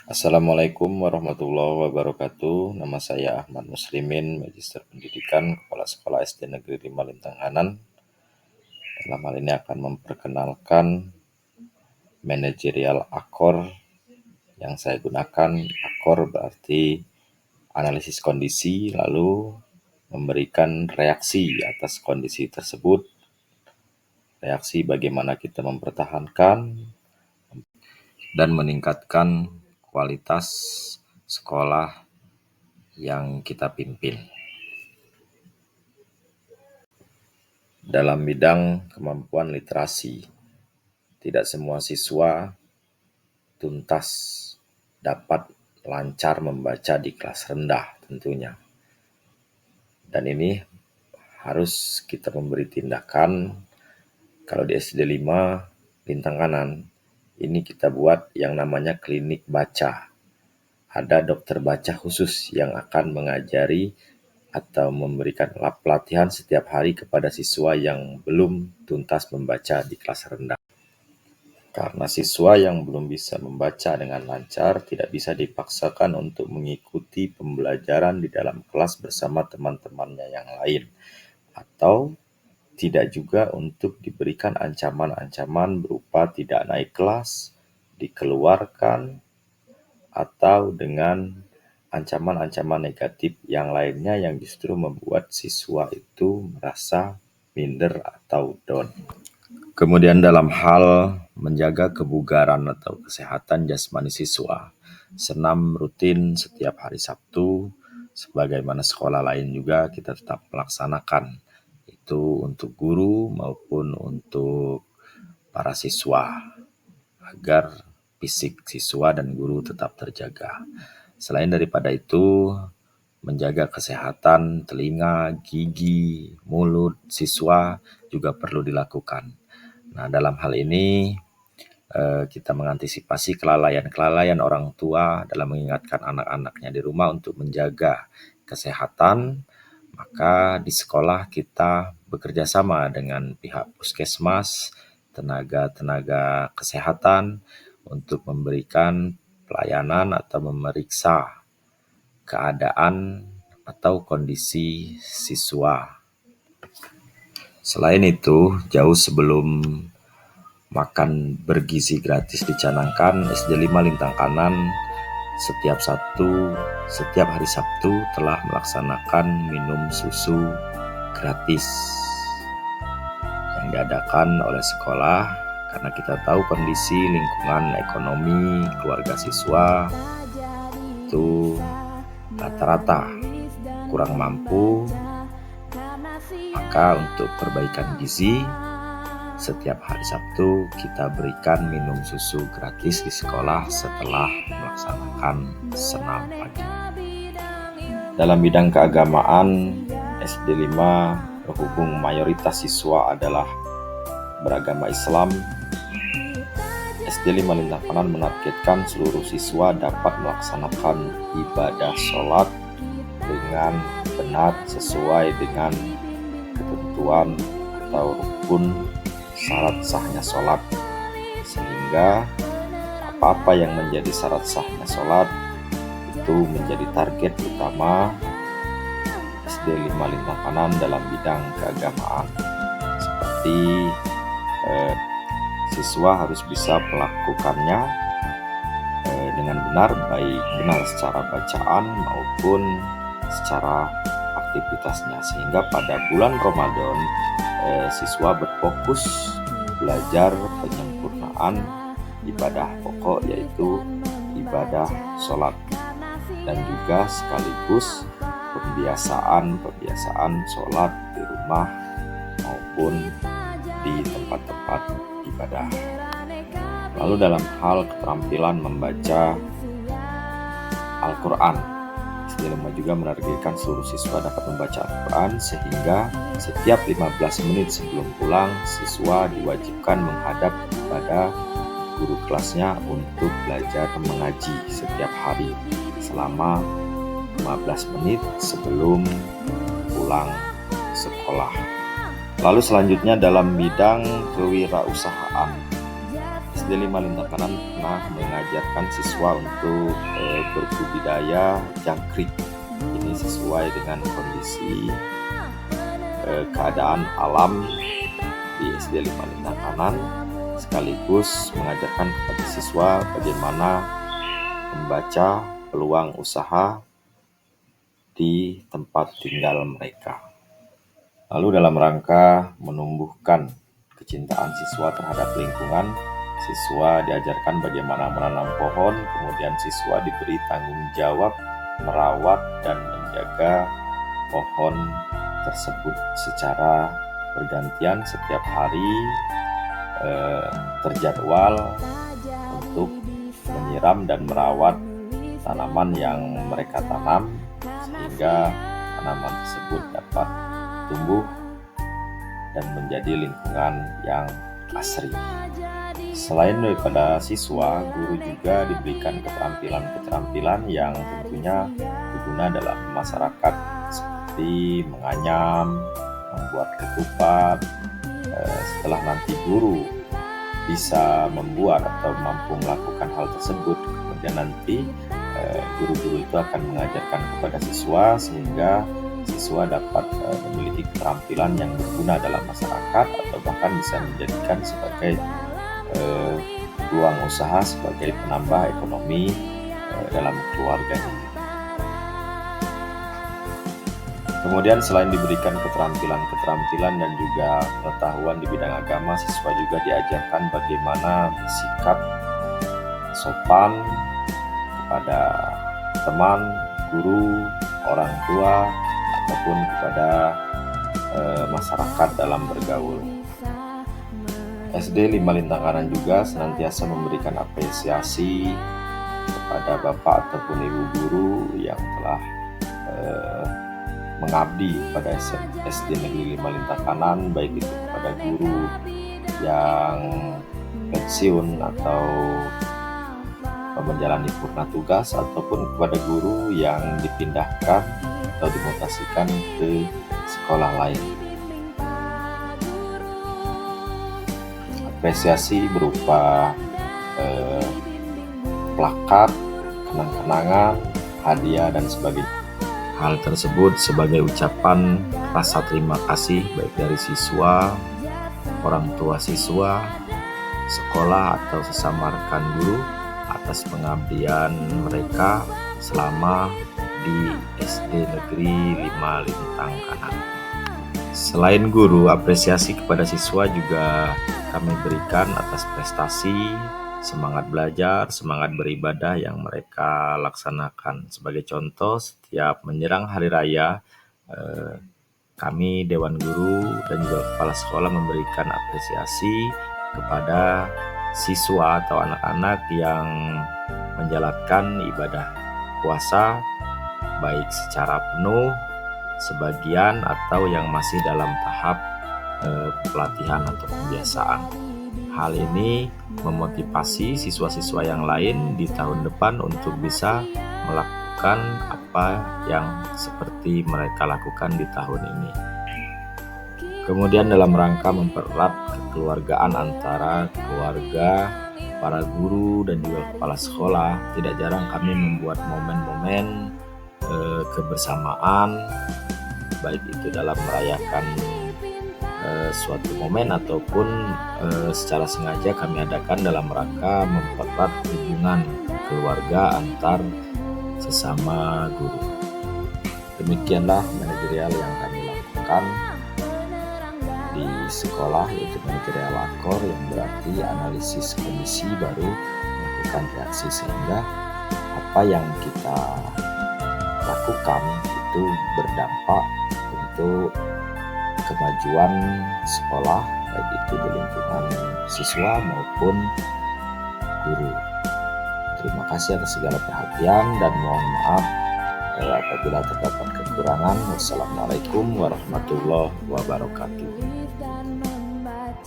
Assalamualaikum warahmatullahi wabarakatuh. Nama saya Ahmad Muslimin, Magister Pendidikan, Kepala Sekolah SD Negeri 5 Lintang Kanan. Dalam hal ini akan memperkenalkan manajerial AKOR yang saya gunakan. AKOR berarti analisis kondisi, lalu memberikan reaksi atas kondisi tersebut. Reaksi bagaimana kita mempertahankan dan meningkatkan kualitas sekolah yang kita pimpin. Dalam bidang kemampuan literasi, tidak semua siswa tuntas dapat lancar membaca di kelas rendah tentunya. Dan ini harus kita memberi tindakan. Kalau di SD 5 Lintang Kanan, ini kita buat yang namanya klinik baca. Ada dokter baca khusus yang akan mengajari atau memberikan pelatihan setiap hari kepada siswa yang belum tuntas membaca di kelas rendah. Karena siswa yang belum bisa membaca dengan lancar tidak bisa dipaksakan untuk mengikuti pembelajaran di dalam kelas bersama teman-temannya yang lain, atau tidak juga untuk diberikan ancaman-ancaman berupa tidak naik kelas, dikeluarkan, atau dengan ancaman-ancaman negatif yang lainnya yang justru membuat siswa itu merasa minder atau down. Kemudian dalam hal menjaga kebugaran atau kesehatan jasmani siswa, senam rutin setiap hari Sabtu, sebagaimana sekolah lain juga kita tetap melaksanakan. Itu untuk guru maupun untuk para siswa, agar fisik siswa dan guru tetap terjaga. Selain daripada itu, menjaga kesehatan telinga, gigi, mulut siswa juga perlu dilakukan. Nah, dalam hal ini kita mengantisipasi kelalaian orang tua dalam mengingatkan anak-anaknya di rumah untuk menjaga kesehatan. Maka di sekolah kita bekerja sama dengan pihak puskesmas, tenaga kesehatan untuk memberikan pelayanan atau memeriksa keadaan atau kondisi siswa. Selain itu, jauh sebelum makan bergizi gratis dicanangkan, SD 5 Lintang Kanan setiap hari Sabtu telah melaksanakan minum susu gratis yang diadakan oleh sekolah, karena kita tahu kondisi lingkungan ekonomi keluarga siswa itu rata-rata kurang mampu. Maka untuk perbaikan gizi, setiap hari Sabtu kita berikan minum susu gratis di sekolah setelah melaksanakan senam pagi. Dalam bidang keagamaan, SD 5 berhubung mayoritas siswa adalah beragama Islam, SD 5 Lintang Kanan menargetkan seluruh siswa dapat melaksanakan ibadah sholat dengan benar sesuai dengan ketentuan atau rukun syarat sahnya sholat, sehingga apa-apa yang menjadi syarat sahnya sholat itu menjadi target utama SD 5 Lintang Kanan dalam bidang keagamaan. Seperti siswa harus bisa melakukannya dengan benar, baik benar secara bacaan maupun secara aktivitasnya, sehingga pada bulan Ramadan siswa berfokus belajar penyempurnaan ibadah pokok, yaitu ibadah sholat, dan juga sekaligus pembiasaan sholat di rumah maupun di tempat-tempat ibadah. Lalu dalam hal keterampilan membaca Al-Quran, SD 5 juga menargetkan seluruh siswa dapat membaca Al-Quran, sehingga setiap 15 menit sebelum pulang, siswa diwajibkan menghadap kepada guru kelasnya untuk belajar mengaji setiap hari selama 15 menit sebelum pulang sekolah. Lalu selanjutnya dalam bidang kewirausahaan, SD SD 5 Lintang Kanan pernah mengajarkan siswa untuk berbudidaya jangkrik. Ini sesuai dengan kondisi keadaan alam di SD 5 Lintang Kanan, sekaligus mengajarkan kepada siswa bagaimana membaca peluang usaha di tempat tinggal mereka. Lalu dalam rangka menumbuhkan kecintaan siswa terhadap lingkungan, siswa diajarkan bagaimana menanam pohon, kemudian siswa diberi tanggung jawab merawat dan menjaga pohon tersebut secara bergantian setiap hari, terjadwal untuk menyiram dan merawat tanaman yang mereka tanam sehingga tanaman tersebut dapat tumbuh dan menjadi lingkungan yang asri. Selain daripada siswa, guru juga diberikan keterampilan-keterampilan yang tentunya berguna dalam masyarakat seperti menganyam, membuat ketupat. Setelah nanti guru bisa membuat atau mampu melakukan hal tersebut, kemudian nanti guru-guru itu akan mengajarkan kepada siswa sehingga siswa dapat memiliki keterampilan yang berguna dalam masyarakat atau bahkan bisa menjadikan sebagai peluang usaha sebagai penambah ekonomi dalam keluarganya. Kemudian selain diberikan keterampilan dan juga pengetahuan di bidang agama, siswa juga diajarkan bagaimana bersikap sopan kepada teman, guru, orang tua, ataupun kepada masyarakat dalam bergaul. SD 5 Lintang Kanan juga senantiasa memberikan apresiasi kepada bapak ataupun ibu guru yang telah mengabdi pada SD Negeri 5 Lintang Kanan, baik itu kepada guru yang pensiun atau menjalani purna tugas ataupun kepada guru yang dipindahkan atau dimutasikan ke sekolah lain. Apresiasi berupa plakat, kenang-kenangan, hadiah dan sebagainya. Hal tersebut sebagai ucapan rasa terima kasih baik dari siswa, orang tua siswa, sekolah atau sesama rekan guru atas pengabdian mereka selama di SD Negeri 5 Lintang Kanan. Selain guru, apresiasi kepada siswa juga kami berikan atas prestasi, semangat belajar, semangat beribadah yang mereka laksanakan. Sebagai contoh, setiap menjelang hari raya, kami Dewan Guru dan juga Kepala Sekolah memberikan apresiasi kepada siswa atau anak-anak yang menjalankan ibadah puasa baik secara penuh, sebagian, atau yang masih dalam tahap pelatihan atau pembiasaan. Hal ini memotivasi siswa-siswa yang lain di tahun depan untuk bisa melakukan apa yang seperti mereka lakukan di tahun ini. Kemudian dalam rangka mempererat kekeluargaan antara keluarga, para guru, dan juga kepala sekolah, tidak jarang kami membuat momen-momen kebersamaan, baik itu dalam merayakan suatu momen ataupun secara sengaja kami adakan dalam rangka mempererat hubungan keluarga antar sesama guru. Demikianlah manajerial yang kami lakukan di sekolah, yaitu manajerial akor, yang berarti analisis kondisi baru melakukan reaksi, sehingga apa yang kita lakukan itu berdampak untuk kemajuan sekolah, baik itu di lingkungan siswa maupun guru. Terima kasih atas segala perhatian dan mohon maaf apabila terdapat kekurangan. Wassalamualaikum warahmatullahi wabarakatuh.